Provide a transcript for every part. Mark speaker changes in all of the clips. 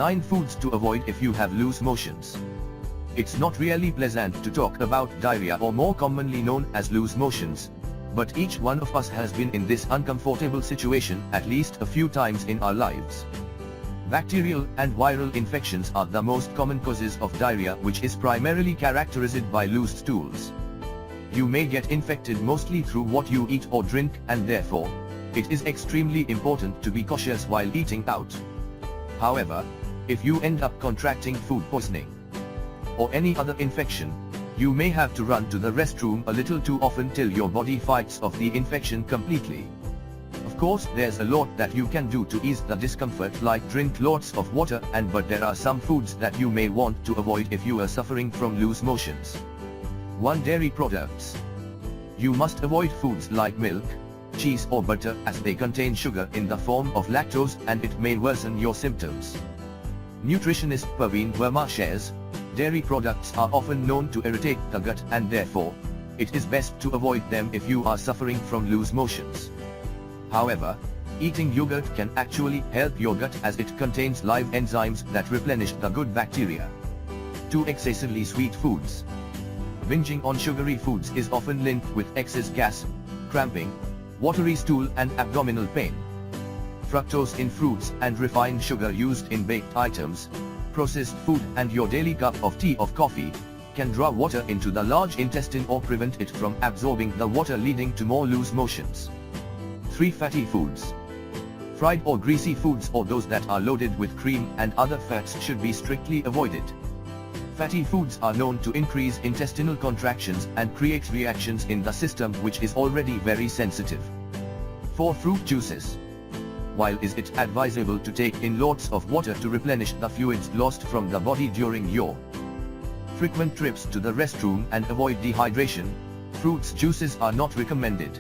Speaker 1: 9 foods to avoid if you have loose motions. It's not really pleasant to talk about diarrhea, or more commonly known as loose motions, but each one of us has been in this uncomfortable situation at least a few times in our lives. Bacterial and viral infections are the most common causes of diarrhea, which is primarily characterized by loose stools. You may get infected mostly through what you eat or drink, and therefore, it is extremely important to be cautious while eating out. However, if you end up contracting food poisoning or any other infection, you may have to run to the restroom a little too often till your body fights off the infection completely. Of course, there's a lot that you can do to ease the discomfort, like drink lots of water, but there are some foods that you may want to avoid if you are suffering from loose motions. 1. Dairy products. You must avoid foods like milk, cheese or butter, as they contain sugar in the form of lactose, and it may worsen your symptoms. Nutritionist Praveen Verma shares, dairy products are often known to irritate the gut, and therefore, it is best to avoid them if you are suffering from loose motions. However, eating yogurt can actually help your gut, as it contains live enzymes that replenish the good bacteria. 2. Excessively sweet foods. Binging on sugary foods is often linked with excess gas, cramping, watery stool and abdominal pain. Fructose in fruits and refined sugar used in baked items, processed food, and your daily cup of tea or coffee can draw water into the large intestine or prevent it from absorbing the water, leading to more loose motions. 3. Fatty foods. Fried or greasy foods, or those that are loaded with cream and other fats, should be strictly avoided. Fatty foods are known to increase intestinal contractions and create reactions in the system, which is already very sensitive. 4. Fruit juices. While is it advisable to take in lots of water to replenish the fluids lost from the body during your frequent trips to the restroom and avoid dehydration, fruit juices are not recommended.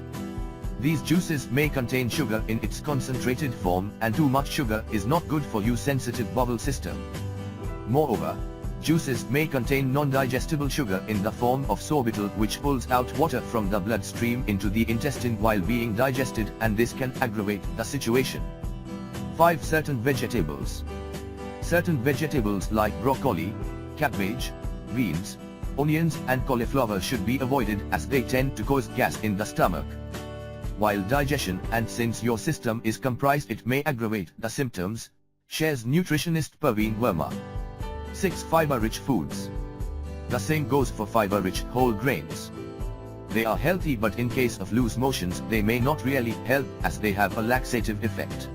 Speaker 1: These juices may contain sugar in its concentrated form, and too much sugar is not good for your sensitive bowel system. Moreover, juices may contain non-digestible sugar in the form of sorbitol, which pulls out water from the bloodstream into the intestine while being digested, and this can aggravate the situation. 5. Certain vegetables. Certain vegetables like broccoli, cabbage, beans, onions and cauliflower should be avoided, as they tend to cause gas in the stomach while digestion, and since your system is comprised, it may aggravate the symptoms, shares nutritionist Praveen Verma. 6. Fiber-rich foods. The same goes for fiber-rich whole grains. They are healthy, but in case of loose motions, they may not really help, as they have a laxative effect.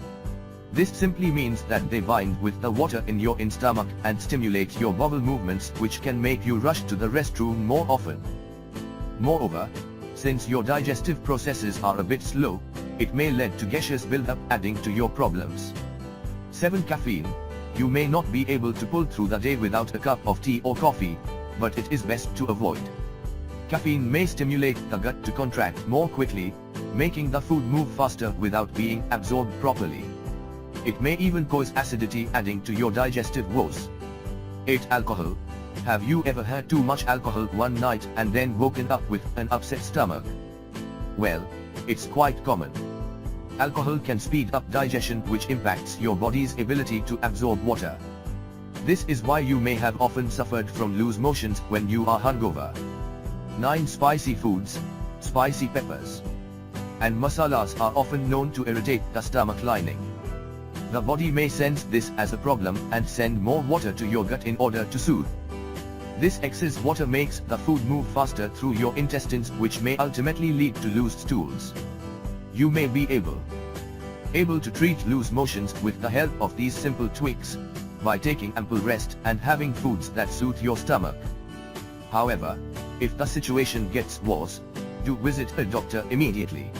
Speaker 1: This simply means that they bind with the water in your stomach and stimulate your bowel movements, which can make you rush to the restroom more often. Moreover, since your digestive processes are a bit slow, it may lead to gaseous buildup, adding to your problems. 7. Caffeine. You may not be able to pull through the day without a cup of tea or coffee, but it is best to avoid. Caffeine may stimulate the gut to contract more quickly, making the food move faster without being absorbed properly. It may even cause acidity, adding to your digestive woes. 8. Alcohol. Have you ever had too much alcohol one night and then woken up with an upset stomach? Well, it's quite common. Alcohol can speed up digestion, which impacts your body's ability to absorb water. This is why you may have often suffered from loose motions when you are hungover. 9. Spicy foods. Spicy peppers and masalas are often known to irritate the stomach lining. The body may sense this as a problem and send more water to your gut in order to soothe. This excess water makes the food move faster through your intestines, which may ultimately lead to loose stools. You may be able to treat loose motions with the help of these simple tweaks, by taking ample rest and having foods that suit your stomach. However, if the situation gets worse, do visit a doctor immediately.